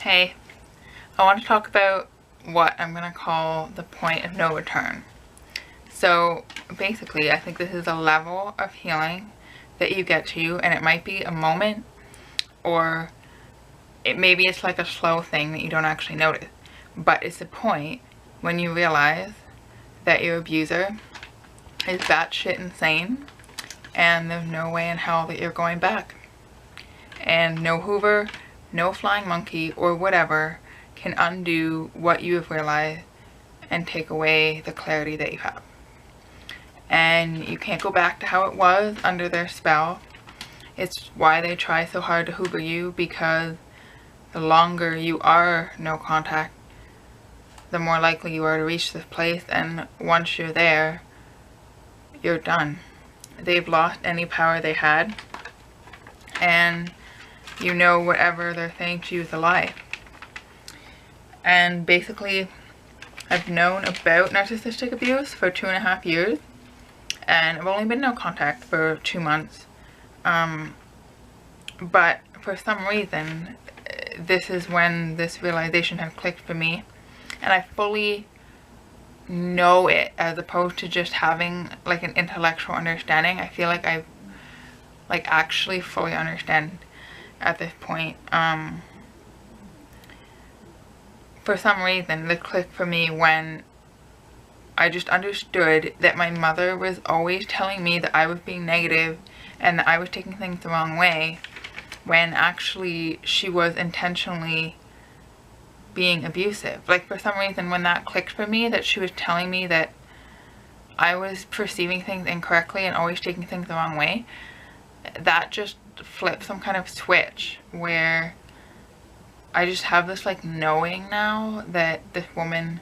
Hey, I want to talk about what I'm going to call the point of no return. So basically, I think this is a level of healing that you get to, and it might be a moment, or maybe it's like a slow thing that you don't actually notice. But it's the point when you realize that your abuser is batshit insane, and there's no way in hell that you're going back. And no Hoover, no flying monkey, or whatever can undo what you have realized and take away the clarity that you have. And you can't go back to how it was under their spell. It's why they try so hard to Hoover you, because the longer you are no contact, the more likely you are to reach this place, and once you're there, you're done. They've lost any power they had, and you know whatever they're saying to you is a lie. And basically, I've known about narcissistic abuse for 2.5 years, and I've only been no contact for 2 months. But for some reason, this is when this realization had clicked for me, and I fully know it, as opposed to just having like an intellectual understanding. I feel like I've actually fully understand at this point. For some reason, the click for me when I just understood that my mother was always telling me that I was being negative and that I was taking things the wrong way, when actually she was intentionally being abusive. Like, for some reason, when that clicked for me, that she was telling me that I was perceiving things incorrectly and always taking things the wrong way, that just flipped some kind of switch where I just have this like knowing now that this woman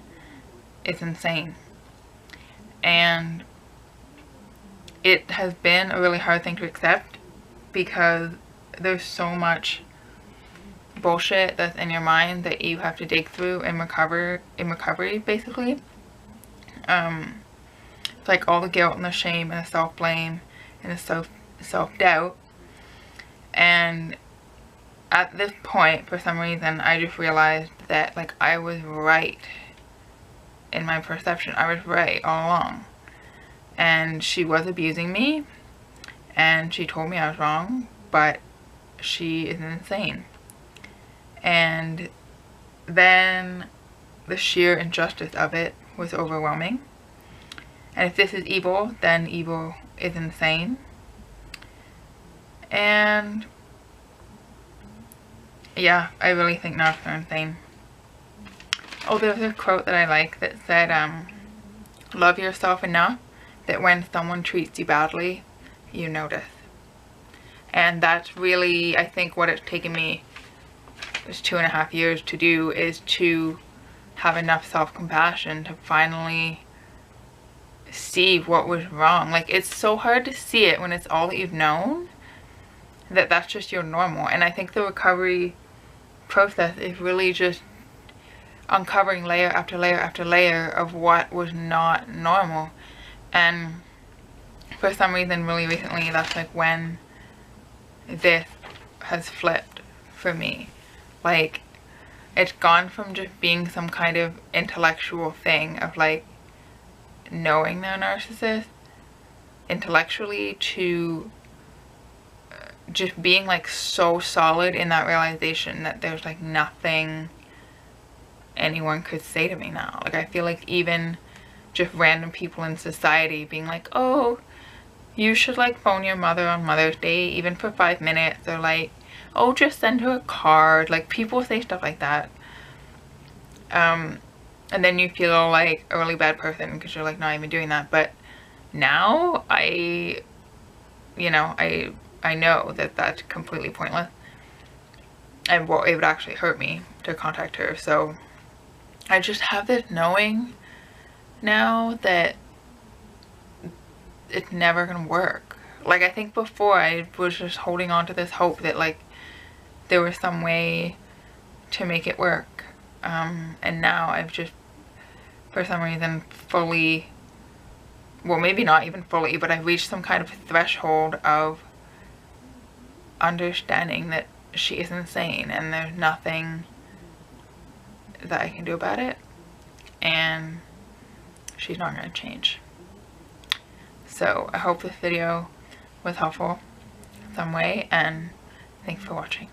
is insane. And it has been a really hard thing to accept, because there's so much bullshit that's in your mind that you have to dig through in recovery basically. It's like all the guilt and the shame and the self-blame and the self-doubt. And at this point, for some reason, I just realized that like I was right in my perception. I was right all along, and she was abusing me, and she told me I was wrong, but she is insane. And then the sheer injustice of it was overwhelming. And if this is evil, then evil is insane. And yeah, I really think narcs are insane. Oh, there's a quote that I like that said, love yourself enough that when someone treats you badly, you notice. And that's really, I think, what it's taken me this 2.5 years to do, is to have enough self-compassion to finally see what was wrong. Like, it's so hard to see it when it's all that you've known, that that's just your normal. And I think the recovery process is really just uncovering layer after layer after layer of what was not normal. And for some reason, really recently, that's like when this has flipped for me. Like, it's gone from just being some kind of intellectual thing of like knowing they're a narcissist intellectually, to just being like so solid in that realization that there's like nothing anyone could say to me now. Like, I feel like even just random people in society being like, oh, you should like phone your mother on Mother's Day, even for 5 minutes, or like, oh, just send her a card. Like, people say stuff like that, and then you feel like a really bad person because you're like not even doing that. But now I know that that's completely pointless, and well, it would actually hurt me to contact her. So I just have this knowing now that it's never gonna work. Like, I think before I was just holding on to this hope that like there was some way to make it work, and now I've just, for some reason, fully, well, maybe not even fully, but I've reached some kind of threshold of understanding that she is insane and there's nothing that I can do about it, and she's not going to change. So I hope this video was helpful in some way, and thanks for watching.